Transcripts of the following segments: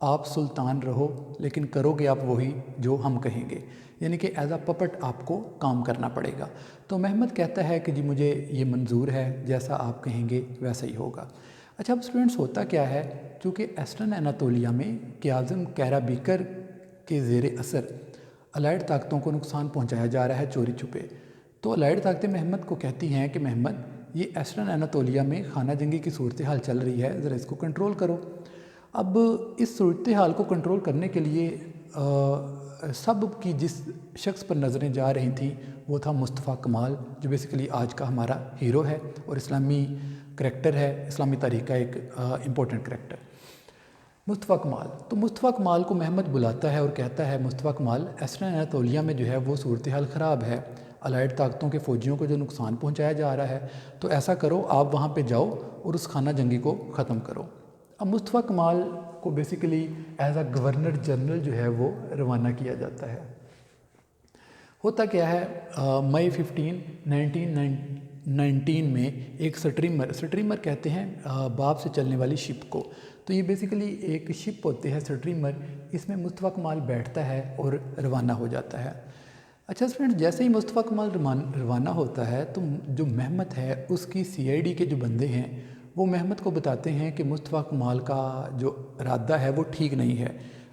آپ سلطان رہو لیکن کرو گے آپ وہی جو ہم کہیں گے، یعنی کہ ایز اے پپٹ آپ کو کام کرنا پڑے گا۔ تو محمد کہتا ہے کہ جی مجھے یہ منظور ہے، جیسا آپ کہیں گے ویسا ہی ہوگا۔ اچھا اب اسٹوڈنٹس ہوتا کیا ہے، چونکہ ایسٹرن اناطولیہ میں قیازم کیرابیکر کے زیر اثر الائڈ طاقتوں کو نقصان پہنچایا جا رہا ہے چوری چھپے، تو الائڈ طاقتیں محمد کو کہتی ہیں کہ محمد یہ ایسٹرن اناطولیہ میں خانہ جنگی کی صورتحال چل رہی ہے، ذرا اس کو کنٹرول کرو۔ اب اس صورتحال کو کنٹرول کرنے کے لیے سب کی جس شخص پر نظریں جا رہی تھیں وہ تھا مصطفیٰ کمال، جو بیسیکلی آج کا ہمارا ہیرو ہے اور اسلامی کریکٹر ہے، اسلامی تاریخ کا ایک امپورٹنٹ کریکٹر مصطفیٰ کمال۔ تو مصطفیٰ کمال کو محمد بلاتا ہے اور کہتا ہے مصطفیٰ کمال ایسٹرن اناطولیہ میں جو ہے وہ صورتحال خراب ہے، الائڈ طاقتوں کے فوجیوں کو جو نقصان پہنچایا جا رہا ہے، تو ایسا کرو آپ وہاں پہ جاؤ اور اس خانہ جنگی کو ختم کرو۔ اب مصطفیٰ کمال کو basically as a governor general جو ہے وہ روانہ کیا جاتا ہے۔ ہوتا کیا ہے، مئی 15 1919 میں ایک سٹریمر کہتے ہیں باب سے چلنے والی شپ کو، تو یہ بیسیکلی ایک شپ ہوتی ہے سٹریمر، اس میں مصطفیٰ کمال بیٹھتا ہے اور روانہ ہو جاتا ہے۔ اچھا اسٹوڈنٹ، جیسے ہی مصطفیٰ کمال روانہ ہوتا ہے تو جو محمد ہے اس کی CID کے جو بندے ہیں وہ محمد کو بتاتے ہیں کہ مصطفیٰ کمال کا جو ارادہ ہے وہ ٹھیک نہیں ہے۔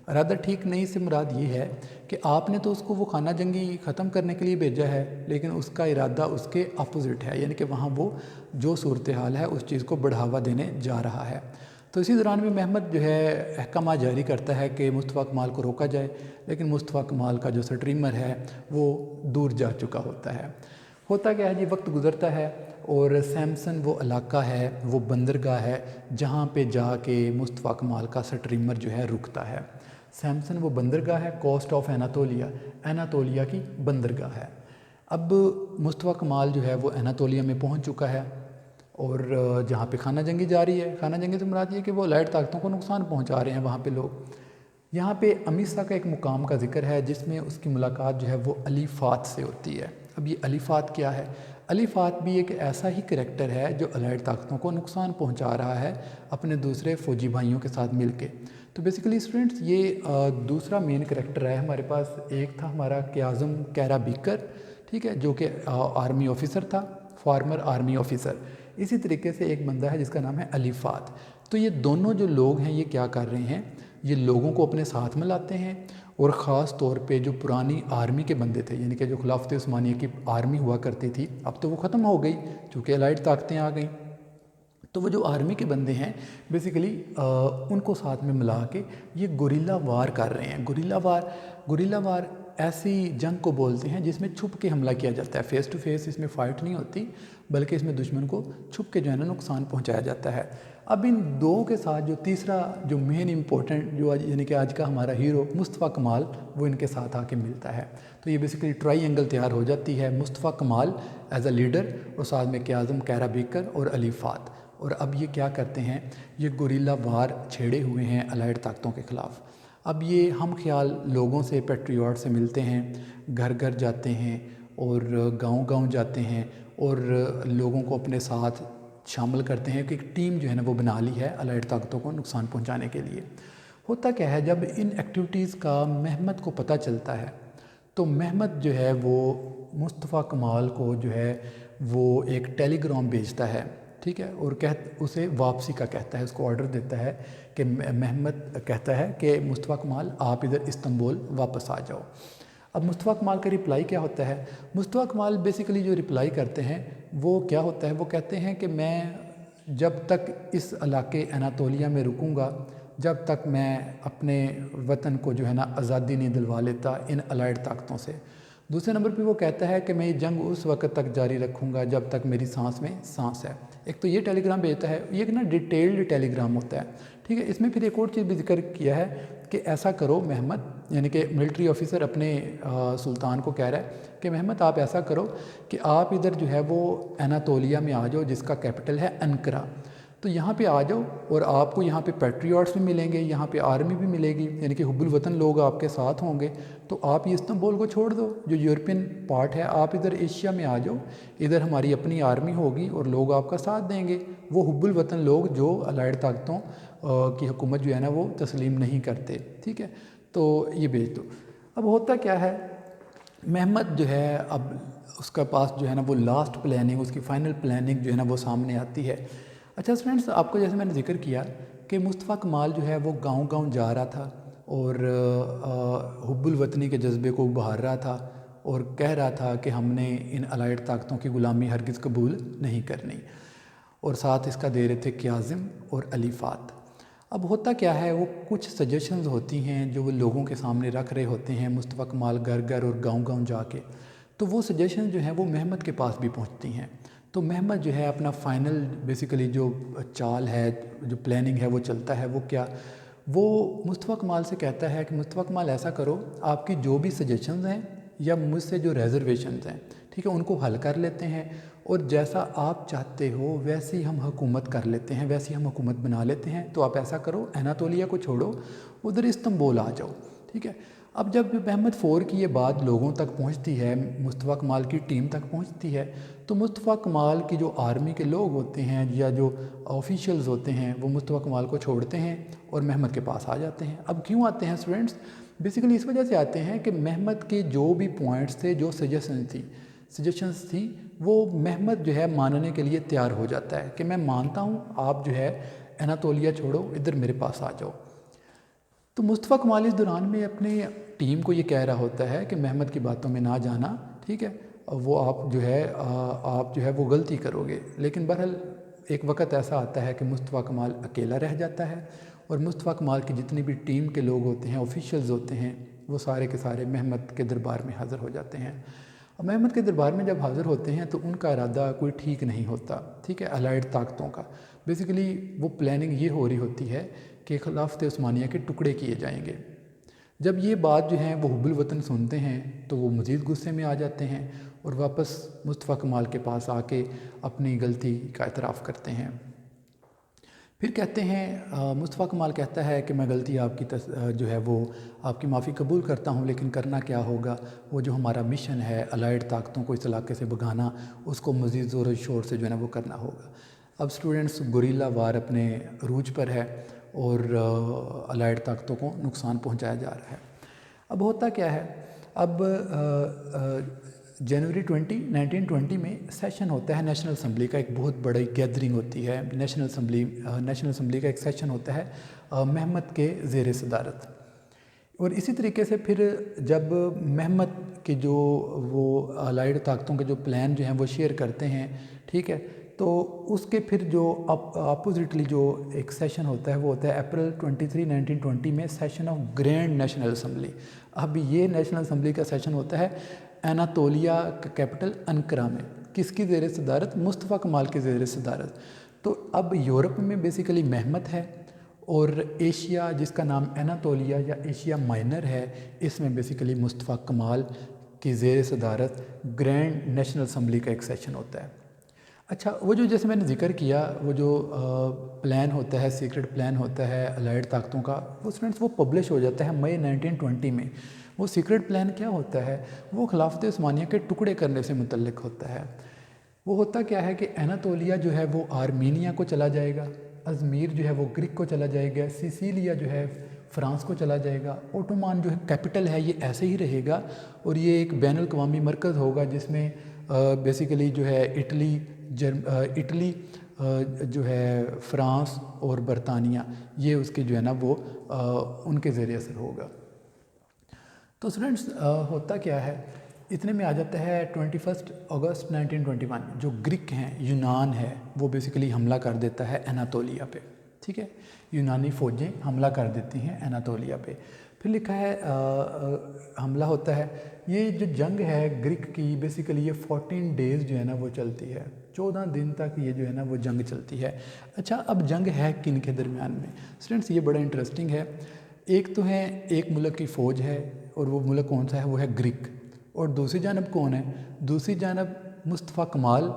ارادہ ٹھیک نہیں سے مراد یہ ہے کہ آپ نے تو اس کو وہ خانہ جنگی ختم کرنے کے لیے بھیجا ہے، لیکن اس کا ارادہ اس کے اپوزٹ ہے، یعنی کہ وہاں وہ جو صورتحال ہے اس چیز کو بڑھاوا دینے جا رہا ہے۔ تو اسی دوران میں محمد جو ہے احکامات جاری کرتا ہے کہ مصطفیٰ کمال کو روکا جائے، لیکن مصطفیٰ کمال کا جو سٹریمر ہے وہ دور جا چکا ہوتا ہے۔ ہوتا کیا ہے جی، وقت گزرتا ہے اور سیمسن وہ علاقہ ہے، وہ بندرگاہ ہے جہاں پہ جا کے مصطفیٰ کمال کا سٹریمر جو ہے رکتا ہے۔ سیمسن وہ بندرگاہ ہے، کوسٹ آف اناطولیہ کی بندرگاہ ہے۔ اب مصطفیٰ کمال جو ہے وہ اناطولیہ میں پہنچ چکا ہے اور جہاں پہ خانہ جنگی جاری ہے، خانہ جنگی سے مراد یہ کہ وہ الائڈ طاقتوں کو نقصان پہنچا رہے ہیں وہاں پہ لوگ۔ یہاں پہ امیسا کا ایک مقام کا ذکر ہے جس میں اس کی ملاقات جو ہے وہ علی فات سے ہوتی ہے۔ اب یہ علی فات کیا ہے؟ علی فات بھی ایک ایسا ہی کریکٹر ہے جو الائڈ طاقتوں کو نقصان پہنچا رہا ہے اپنے دوسرے فوجی بھائیوں کے ساتھ مل کے۔ تو بیسیکلی اسٹوڈنٹس یہ دوسرا مین کریکٹر ہے ہمارے پاس۔ ایک تھا ہمارا قیازم کیرابیکر، ٹھیک ہے، جو کہ آرمی آفیسر تھا، فارمر آرمی آفیسر۔ اسی طریقے سے ایک بندہ ہے جس کا نام ہے علی فات۔ تو یہ دونوں جو لوگ ہیں یہ کیا کر رہے ہیں، یہ لوگوں کو اپنے ساتھ میں لاتے ہیں، اور خاص طور پہ جو پرانی آرمی کے بندے تھے، یعنی کہ جو خلافت عثمانیہ کی آرمی ہوا کرتی تھی، اب تو وہ ختم ہو گئی چونکہ الائڈ طاقتیں آ گئیں، تو وہ جو آرمی کے بندے ہیں بیسیکلی ان کو ساتھ میں ملا کے یہ گوریلا وار کر رہے ہیں۔ گوریلا وار ایسی جنگ کو بولتے ہیں جس میں چھپ کے حملہ کیا جاتا ہے، فیس ٹو فیس اس میں فائٹ نہیں ہوتی، بلکہ اس میں دشمن کو چھپ کے جو ہے نا نقصان پہنچایا جاتا ہے۔ اب ان دو کے ساتھ جو تیسرا جو مین امپورٹنٹ جو یعنی کہ آج کا ہمارا ہیرو مصطفیٰ کمال، وہ ان کے ساتھ آ کے ملتا ہے۔ تو یہ بیسیکلی ٹرائی اینگل تیار ہو جاتی ہے، مصطفیٰ کمال ایز اے لیڈر اور ساتھ میں قیازم کیرابیکر اور علی فات۔ اور اب یہ کیا کرتے ہیں، یہ گوریلا وار چھیڑے ہوئے ہیں الائڈ طاقتوں کے خلاف۔ اب یہ ہم خیال لوگوں سے، پیٹریوٹ سے ملتے ہیں، گھر گھر جاتے ہیں اور گاؤں گاؤں جاتے ہیں اور لوگوں کو اپنے ساتھ شامل کرتے ہیں کہ ایک ٹیم جو ہے نا وہ بنا لی ہے الائڈ طاقتوں کو نقصان پہنچانے کے لیے۔ ہوتا کیا ہے، جب ان ایکٹیویٹیز کا محمد کو پتہ چلتا ہے تو محمد جو ہے وہ مصطفیٰ کمال کو جو ہے وہ ایک ٹیلی گرام بھیجتا ہے، ٹھیک ہے، اور اسے واپسی کا کہتا ہے، اس کو آرڈر دیتا ہے کہ محمد کہتا ہے کہ مصطفیٰ کمال آپ ادھر استنبول واپس آ جاؤ۔ اب مصطفیٰ کمال کا رپلائی کیا ہوتا ہے؟ مصطفیٰ کمال بیسیکلی جو رپلائی کرتے ہیں وہ کیا ہوتا ہے، وہ کہتے ہیں کہ میں جب تک اس علاقے اناطولیہ میں رکوں گا، جب تک میں اپنے وطن کو جو ہے نا آزادی نہیں دلوا لیتا ان الائڈ طاقتوں سے۔ دوسرے نمبر پہ وہ کہتا ہے کہ میں یہ جنگ اس وقت تک جاری رکھوں گا جب تک میری سانس میں سانس ہے۔ ایک تو یہ ٹیلی گرام بھیجتا ہے، یہ ایک نا ڈیٹیلڈ ٹیلی گرام ہوتا ہے، ٹھیک ہے۔ اس میں پھر ایک اور چیز بھی ذکر کیا ہے کہ ایسا کرو محمد، یعنی کہ ملٹری آفیسر اپنے سلطان کو کہہ رہا ہے کہ محمد آپ ایسا کرو کہ آپ ادھر جو ہے وہ اناطولیہ میں آ جاؤ جس کا کیپٹل ہے انقرہ۔ تو یہاں پہ آ جاؤ اور آپ کو یہاں پہ پیٹریوٹس بھی ملیں گے، یہاں پہ آرمی بھی ملے گی، یعنی کہ حب الوطن لوگ آپ کے ساتھ ہوں گے۔ تو آپ یہ استنبول کو چھوڑ دو جو یورپین پارٹ ہے، آپ ادھر ایشیا میں آ جاؤ، ادھر ہماری اپنی آرمی ہوگی اور لوگ آپ کا ساتھ دیں گے، وہ حب الوطن لوگ جو الائڈ طاقتوں کی حکومت جو ہے نا وہ تسلیم نہیں کرتے، ٹھیک ہے۔ تو یہ بھیج دو۔ اب ہوتا کیا ہے، محمد جو ہے اب اس کا پاس جو ہے نا وہ لاسٹ پلاننگ، اس کی فائنل پلاننگ جو ہے نا وہ سامنے آتی ہے۔ اچھا فرینڈس، آپ کو جیسے میں نے ذکر کیا کہ مصطفیٰ کمال جو ہے وہ گاؤں گاؤں جا رہا تھا اور حب الوطنی کے جذبے کو ابھار رہا تھا اور کہہ رہا تھا کہ ہم نے ان الائڈ طاقتوں کی غلامی ہرگز قبول نہیں کرنی، اور ساتھ اس کا دے رہے تھے کاظم اور علی فات۔ اب ہوتا کیا ہے، وہ کچھ سجیشنز ہوتی ہیں جو وہ لوگوں کے سامنے رکھ رہے ہوتے ہیں مصطفیٰ کمال گھر گھر اور گاؤں گاؤں جا کے، تو وہ سجیشن جو ہیں وہ محمد کے پاس بھی پہنچتی ہیں۔ تو محمد جو ہے اپنا فائنل بیسیکلی جو چال ہے، جو پلاننگ ہے وہ چلتا ہے، وہ کیا، وہ مصطفیٰ کمال سے کہتا ہے کہ مصطفیٰ کمال ایسا کرو، آپ کی جو بھی سجیشنز ہیں یا مجھ سے جو ریزرویشنز ہیں، ٹھیک ہے، ان کو حل کر لیتے ہیں، اور جیسا آپ چاہتے ہو ویسی ہم حکومت کر لیتے ہیں، ویسی ہم حکومت بنا لیتے ہیں۔ تو آپ ایسا کرو، اناطولیہ کو چھوڑو، ادھر استنبول آ جاؤ، ٹھیک ہے۔ اب جب محمد فور کی یہ بات لوگوں تک پہنچتی ہے، مصطفیٰ کمال کی ٹیم تک پہنچتی ہے، تو مصطفیٰ کمال کی جو آرمی کے لوگ ہوتے ہیں یا جو آفیشلز ہوتے ہیں وہ مصطفیٰ کمال کو چھوڑتے ہیں اور محمد کے پاس آ جاتے ہیں۔ اب کیوں آتے ہیں اسٹوڈنٹس؟ بیسیکلی اس وجہ سے آتے ہیں کہ محمد کے جو بھی پوائنٹس تھے، جو سجیشنز تھیں، وہ محمد جو ہے ماننے کے لیے تیار ہو جاتا ہے کہ میں مانتا ہوں، آپ جو ہے اناطولیہ چھوڑو، ادھر میرے پاس آ جاؤ۔ تو مصطفیٰ کمال اس دوران میں اپنی ٹیم کو یہ کہہ رہا ہوتا ہے کہ محمد کی باتوں میں نہ جانا، ٹھیک ہے، وہ آپ جو ہے وہ غلطی کرو گے۔ لیکن بہرحال ایک وقت ایسا آتا ہے کہ مصطفیٰ کمال اکیلا رہ جاتا ہے، اور مصطفیٰ کمال کی جتنی بھی ٹیم کے لوگ ہوتے ہیں، آفیشلز ہوتے ہیں، وہ سارے کے سارے محمد کے دربار میں حاضر ہو جاتے ہیں۔ اور محمد کے دربار میں جب حاضر ہوتے ہیں تو ان کا ارادہ کوئی ٹھیک نہیں ہوتا، ٹھیک ہے، الائڈ طاقتوں کا۔ بیسیکلی وہ پلاننگ یہ ہو رہی ہوتی ہے کہ خلافت عثمانیہ کے ٹکڑے کیے جائیں گے۔ جب یہ بات جو ہے وہ حب الوطن سنتے ہیں تو وہ مزید غصے میں آ جاتے ہیں اور واپس مصطفیٰ کمال کے پاس آ کے اپنی غلطی کا اعتراف کرتے ہیں۔ پھر کہتے ہیں، مصطفیٰ کمال کہتا ہے کہ میں غلطی آپ کی جو ہے وہ آپ کی معافی قبول کرتا ہوں، لیکن کرنا کیا ہوگا، وہ جو ہمارا مشن ہے الائڈ طاقتوں کو اس علاقے سے بھگانا، اس کو مزید زور و شور سے جو ہے نا وہ کرنا ہوگا۔ اب اسٹوڈنٹس، گوریلا وار اپنے عروج پر ہے اور الائڈ طاقتوں کو نقصان پہنچایا جا رہا ہے۔ اب ہوتا کیا ہے، اب جنوری 1920 میں سیشن ہوتا ہے نیشنل اسمبلی کا، ایک بہت بڑی گیدرنگ ہوتی ہے نیشنل اسمبلی کا ایک سیشن ہوتا ہے محمد کے زیر صدارت۔ اور اسی طریقے سے پھر جب محمد کے جو وہ الائڈ طاقتوں کے جو پلان جو ہیں وہ شیئر کرتے ہیں، ٹھیک ہے، تو اس کے پھر جو اپوزٹلی جو ایک سیشن ہوتا ہے وہ ہوتا ہے اپریل 23 1920 میں session of grand national assembly. اب یہ نیشنل اسمبلی کا سیشن ہوتا ہے اناطولیہ کا کیپٹل انقرہ میں، کس کی زیر صدارت، مصطفیٰ کمال کی زیر صدارت۔ تو اب یورپ میں بیسیکلی محمد ہے، اور ایشیا جس کا نام اناطولیہ یا ایشیا مائنر ہے، اس میں بیسیکلی مصطفیٰ کمال کی زیر صدارت گرینڈ نیشنل اسمبلی کا ایک سیشن ہوتا ہے۔ اچھا، وہ جو جیسے میں نے ذکر کیا، وہ جو پلان ہوتا ہے، سیکرٹ پلان ہوتا ہے الائڈ طاقتوں کا، وہ اسٹوڈنٹس وہ پبلش ہو جاتا ہے مئی 1920 میں۔ وہ سیکرٹ پلان کیا ہوتا ہے، وہ خلافت عثمانیہ کے ٹکڑے کرنے سے متعلق ہوتا ہے۔ وہ ہوتا کیا ہے کہ اناطولیہ جو ہے وہ آرمینیا کو چلا جائے گا، ازمیر جو ہے وہ گریک کو چلا جائے گا، سیسیلیا جو ہے فرانس کو چلا جائے گا، اوٹومان جو ہے کیپٹل ہے یہ ایسے ہی رہے گا، اور یہ ایک بین الاقوامی مرکز ہوگا جس میں بیسیکلی جو ہے اٹلی جو ہے فرانس اور برطانیہ، یہ اس کے جو ہے نا وہ ان کے زیر اثر ہوگا۔ تو اسٹوڈنٹس، ہوتا کیا ہے، اتنے میں آ جاتا ہے 21 اگست 1921، جو گریک ہیں، یونان ہے، وہ بیسیکلی حملہ کر دیتا ہے اناطولیہ پہ، ٹھیک ہے، یونانی فوجیں حملہ کر دیتی ہیں اناطولیہ پہ۔ پھر لکھا ہے حملہ ہوتا ہے، یہ جو جنگ ہے گریک کی، بیسیکلی یہ 14 ڈیز جو ہے نا وہ چلتی ہے، 14 دن تک یہ جو ہے نا وہ جنگ چلتی ہے۔ اچھا، اب جنگ ہے کن کے درمیان میں؟ اسٹوڈنٹس یہ بڑا انٹرسٹنگ ہے۔ ایک تو ہے ایک ملک کی فوج ہے، اور وہ ملک کون سا ہے، وہ ہے گریک، اور دوسری جانب کون ہے، دوسری جانب مصطفیٰ کمال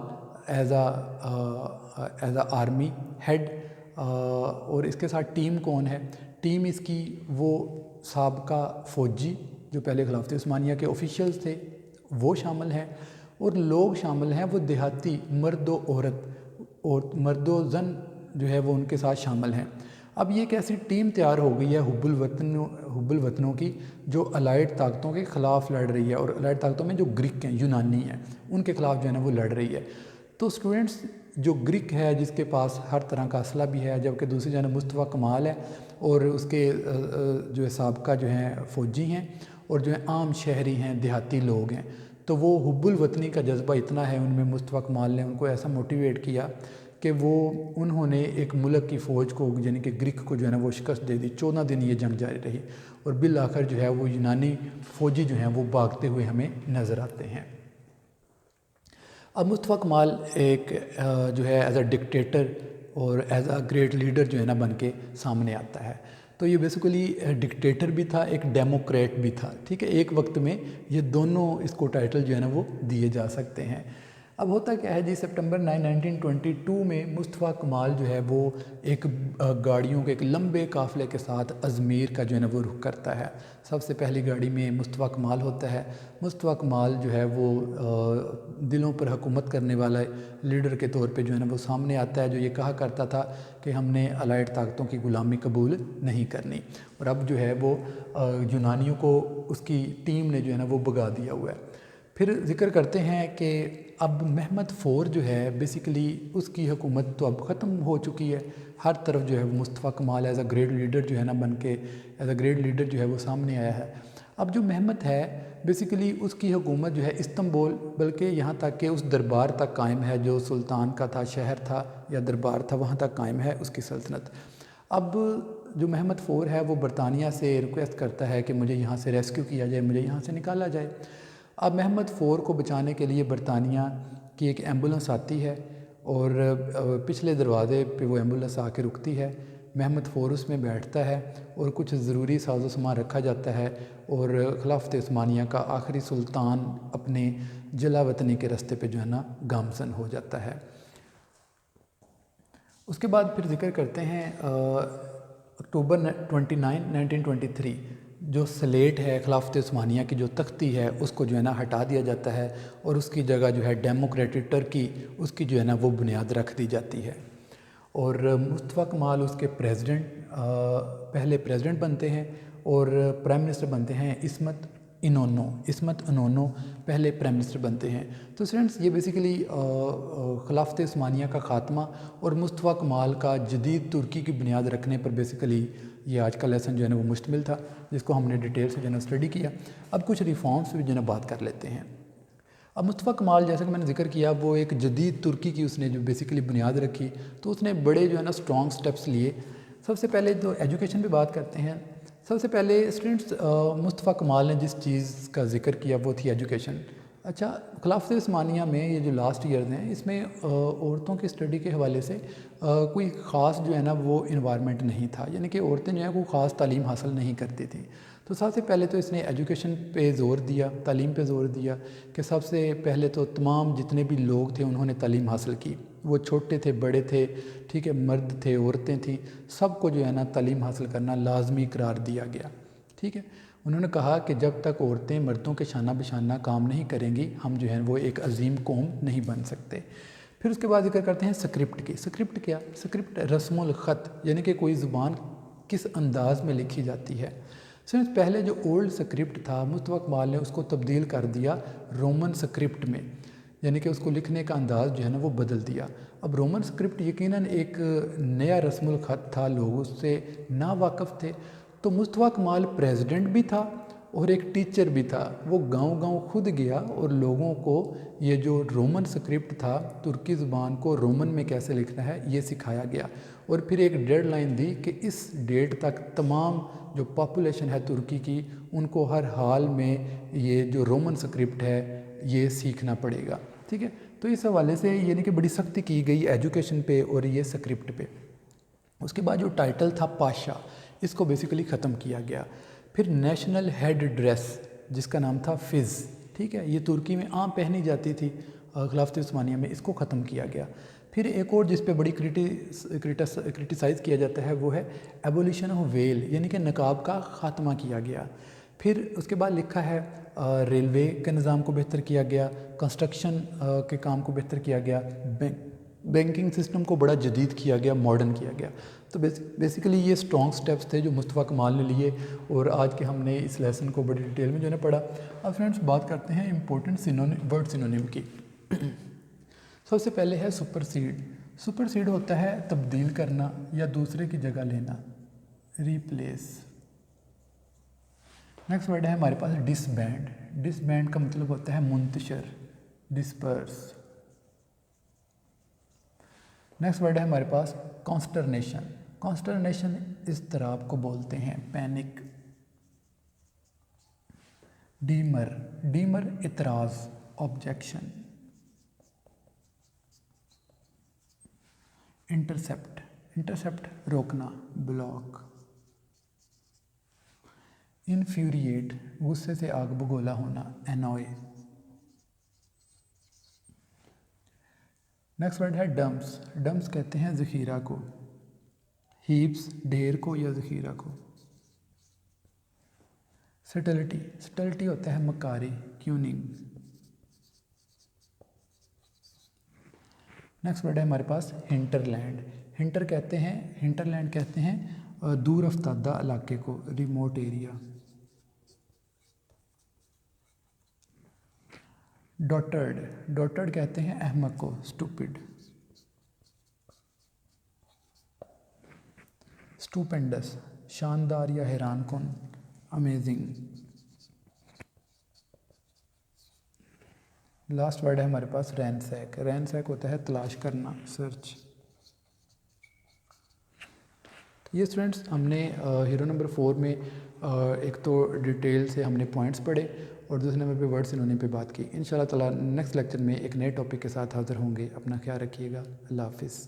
ایز اے آرمی ہیڈ، اور اس کے ساتھ ٹیم کون ہے؟ ٹیم اس کی وہ سابقہ فوجی جو پہلے خلافت عثمانیہ کے آفیشلز تھے وہ شامل ہیں، اور لوگ شامل ہیں وہ دیہاتی مرد و عورت اور مرد و زن جو ہے وہ ان کے ساتھ شامل ہیں۔ اب یہ ایک ایسی ٹیم تیار ہو گئی ہے حب الوطنوں کی جو الائڈ طاقتوں کے خلاف لڑ رہی ہے، اور الائڈ طاقتوں میں جو گریک ہیں، یونانی ہیں، ان کے خلاف جو ہے نا وہ لڑ رہی ہے۔ تو اسٹوڈنٹس، جو گریک ہے جس کے پاس ہر طرح کا اسلحہ بھی ہے، جبکہ دوسری جانب مصطفیٰ کمال ہے اور اس کے جو ہے سابقہ جو ہیں فوجی ہیں اور جو ہے عام شہری ہیں، دیہاتی لوگ ہیں، تو وہ حب الوطنی کا جذبہ اتنا ہے ان میں، مصطفیٰ کمال نے ان کو ایسا موٹیویٹ کیا کہ انہوں نے ایک ملک کی فوج کو یعنی کہ گریک کو جو ہے نا وہ شکست دے دی۔ 14 دن یہ جنگ جاری رہی اور بالآخر جو ہے وہ یونانی فوجی جو ہیں وہ بھاگتے ہوئے ہمیں نظر آتے ہیں۔ اب مصطفیٰ کمال ایک جو ہے ایز اے ڈکٹیٹر اور ایز اے گریٹ لیڈر جو ہے نا بن کے سامنے آتا ہے۔ تو یہ بیسیکلی ڈکٹیٹر بھی تھا، ایک ڈیموکریٹ بھی تھا، ٹھیک ہے، ایک وقت میں یہ دونوں اس کو ٹائٹل جو ہے نا وہ دیے جا سکتے ہیں۔ اب ہوتا کیا ہے جی، سپٹمبر 1922 میں مصطفیٰ کمال جو ہے وہ ایک گاڑیوں کے ایک لمبے قافلے کے ساتھ ازمیر کا جو ہے نا وہ رخ کرتا ہے۔ سب سے پہلی گاڑی میں مصطفیٰ کمال ہوتا ہے۔ مصطفیٰ کمال جو ہے وہ دلوں پر حکومت کرنے والا لیڈر کے طور پہ جو ہے نا وہ سامنے آتا ہے، جو یہ کہا کرتا تھا کہ ہم نے الائڈ طاقتوں کی غلامی قبول نہیں کرنی، اور اب جو ہے وہ یونانیوں کو اس کی ٹیم نے جو ہے نا وہ بھگا دیا ہوا ہے۔ پھر ذکر کرتے ہیں کہ اب محمد فور جو ہے بیسیکلی اس کی حکومت تو اب ختم ہو چکی ہے، ہر طرف جو ہے وہ مصطفیٰ کمال ایز اے گریٹ لیڈر جو ہے نا بن کے ایز اے گریٹ لیڈر جو ہے وہ سامنے آیا ہے۔ اب جو محمد ہے بیسیکلی اس کی حکومت جو ہے استنبول، بلکہ یہاں تک کہ اس دربار تک قائم ہے جو سلطان کا تھا، شہر تھا یا دربار تھا، وہاں تک قائم ہے اس کی سلطنت۔ اب جو محمد فور ہے وہ برطانیہ سے ریکویسٹ کرتا ہے کہ مجھے یہاں سے ریسکیو کیا جائے، مجھے یہاں سے نکالا جائے۔ اب محمد فور کو بچانے کے لیے برطانیہ کی ایک ایمبولنس آتی ہے اور پچھلے دروازے پہ وہ ایمبولنس آ کے رکتی ہے۔ محمد فور اس میں بیٹھتا ہے اور کچھ ضروری ساز و سامان رکھا جاتا ہے، اور خلافت عثمانیہ کا آخری سلطان اپنے جلا وطنی کے راستے پہ جو ہے نا گامزن ہو جاتا ہے۔ اس کے بعد پھر ذکر کرتے ہیں اکتوبر 29 1923 جو سلیٹ ہے خلافت عثمانیہ کی جو تختی ہے اس کو جو ہے نا ہٹا دیا جاتا ہے، اور اس کی جگہ جو ہے ڈیموکریٹک ٹرکی اس کی جو ہے نا وہ بنیاد رکھ دی جاتی ہے، اور مصطفیٰ کمال اس کے پہلے پریزیڈنٹ بنتے ہیں، اور پرائم منسٹر بنتے ہیں عصمت انونو پہلے پرائم منسٹر بنتے ہیں۔ تو اسٹوڈنٹس، یہ بیسیکلی خلافت عثمانیہ کا خاتمہ اور مصطفیٰ کمال کا جدید ترکی کی بنیاد رکھنے پر بیسیکلی یہ آج کا لیسن جو ہے نا وہ مشتمل تھا، جس کو ہم نے ڈیٹیل سے جو ہے نا اسٹڈی کیا۔ اب کچھ ریفارمز بھی جو ہے نا بات کر لیتے ہیں۔ اب مصطفیٰ کمال جیسا کہ میں نے ذکر کیا، وہ ایک جدید ترکی کی اس نے جو بیسیکلی بنیاد رکھی، تو اس نے بڑے جو ہے نا اسٹرانگ سٹیپس لیے۔ سب سے پہلے تو ایجوکیشن پہ بات کرتے ہیں۔ سب سے پہلے اسٹوڈنٹس، مصطفیٰ کمال نے جس چیز کا ذکر کیا وہ تھی ایجوکیشن۔ اچھا، خلافت عثمانیہ میں یہ جو لاسٹ ایئرز ہیں اس میں عورتوں کی اسٹڈی کے حوالے سے کوئی خاص جو ہے نا وہ انوائرمنٹ نہیں تھا، یعنی کہ عورتیں جو ہیں کوئی خاص تعلیم حاصل نہیں کرتی تھیں۔ تو سب سے پہلے تو اس نے ایجوکیشن پہ زور دیا، تعلیم پہ زور دیا، کہ سب سے پہلے تو تمام جتنے بھی لوگ تھے انہوں نے تعلیم حاصل کی، وہ چھوٹے تھے بڑے تھے، ٹھیک ہے، مرد تھے عورتیں تھیں، سب کو جو ہے نا تعلیم حاصل کرنا لازمی قرار دیا گیا، ٹھیک ہے۔ انہوں نے کہا کہ جب تک عورتیں مردوں کے شانہ بشانہ کام نہیں کریں گی، ہم جو ہے وہ ایک عظیم قوم نہیں بن سکتے۔ پھر اس کے بعد ذکر کرتے ہیں سکرپٹ کی۔ سکرپٹ کیا؟ سکرپٹ رسم الخط، یعنی کہ کوئی زبان کس انداز میں لکھی جاتی ہے۔ پہلے جو اولڈ سکرپٹ تھا، مصطفیٰ کمال نے اس کو تبدیل کر دیا رومن سکرپٹ میں، یعنی کہ اس کو لکھنے کا انداز جو ہے نا وہ بدل دیا۔ اب رومن سکرپٹ یقیناً ایک نیا رسم الخط تھا، لوگ اس سے ناواقف تھے۔ تو مصطفیٰ کمال پریزیڈنٹ بھی تھا اور ایک ٹیچر بھی تھا، وہ گاؤں گاؤں خود گیا اور لوگوں کو یہ جو رومن سکرپٹ تھا، ترکی زبان کو رومن میں کیسے لکھنا ہے یہ سکھایا گیا، اور پھر ایک ڈیڈ لائن دی کہ اس ڈیٹ تک تمام جو پاپولیشن ہے ترکی کی، ان کو ہر حال میں یہ جو رومن سکرپٹ ہے یہ سیکھنا پڑے گا، ٹھیک ہے۔ تو اس حوالے سے یعنی کہ بڑی سختی کی گئی ایجوکیشن پہ اور یہ سکرپٹ پہ۔ اس کے بعد جو ٹائٹل تھا پاشا، اس کو بیسیکلی ختم کیا گیا۔ پھر نیشنل ہیڈ ڈریس جس کا نام تھا فز، ٹھیک ہے، یہ ترکی میں عام پہنی جاتی تھی، خلافت عثمانیہ میں اس کو ختم کیا گیا۔ پھر ایک اور جس پہ بڑی کرٹیسائز کیا جاتا ہے وہ ہے ایبولیشن آف ویل، یعنی کہ نقاب کا خاتمہ کیا گیا۔ پھر اس کے بعد لکھا ہے ریلوے کے نظام کو بہتر کیا گیا، کنسٹرکشن کے کام کو بہتر کیا گیا، بینکنگ سسٹم کو بڑا جدید کیا گیا، ماڈرن کیا گیا۔ تو بیسیکلی یہ اسٹرانگ سٹیپس تھے جو مصطفیٰ کمال نے لیے، اور آج کے ہم نے اس لیسن کو بڑی ڈیٹیل میں جو ہے پڑھا۔ اب فرینڈس بات کرتے ہیں امپورٹنٹ ورڈ سینونیم کی۔ سب سے پہلے ہے سپرسیڈ۔ سپرسیڈ ہوتا ہے تبدیل کرنا یا دوسرے کی جگہ لینا، ریپلیس۔ نیکسٹ ورڈ ہے ہمارے پاس ڈس بینڈ۔ ڈس بینڈ کا مطلب ہوتا ہے منتشر، ڈسپرس۔ نیکسٹ ورڈ ہے ہمارے پاس کانسٹرنیشن۔ کانسٹرنیشن اضطراب کو بولتے ہیں، پینک۔ ڈیمر۔ ڈیمر اعتراض، آبجیکشن۔ انٹرسیپٹ۔ انٹرسیپٹ روکنا، بلاک۔ انفیوریٹ غصے سے آگ بگولا ہونا، انوائے۔ نیکسٹ ورڈ ہے ڈمپس۔ ڈمپس کہتے ہیں ذخیرہ کو، ہیپس ڈھیر کو یا ذخیرہ کو۔ سٹلٹی۔ سٹلٹی ہوتا ہے مکاری، کیوننگ۔ نیکسٹ ورڈ ہے ہمارے پاس ہنٹر لینڈ۔ ہنٹر لینڈ کہتے ہیں دور افتادہ علاقے کو، ریموٹ ایریا۔ ڈوٹرڈ۔ ڈوٹرڈ کہتے ہیں احمق کو، اسٹوپڈ۔ اسٹوپینڈس شاندار یا حیران کن، امیزنگ۔ لاسٹ ورڈ ہے ہمارے پاس رینسیک۔ رینسیک ہوتا ہے تلاش کرنا، سرچ۔ یہ اسٹوڈنٹس ہم نے ہیرو نمبر 4 میں ایک تو ڈیٹیل سے ہم نے پوائنٹس پڑھے، اور دوسرے نمبر پہ ورڈ سینونیم پہ بات کی۔ انشاءاللہ تعالیٰ نیکسٹ لیکچر میں ایک نئے ٹاپک کے ساتھ حاضر ہوں گے۔ اپنا خیال رکھیے گا، اللہ حافظ۔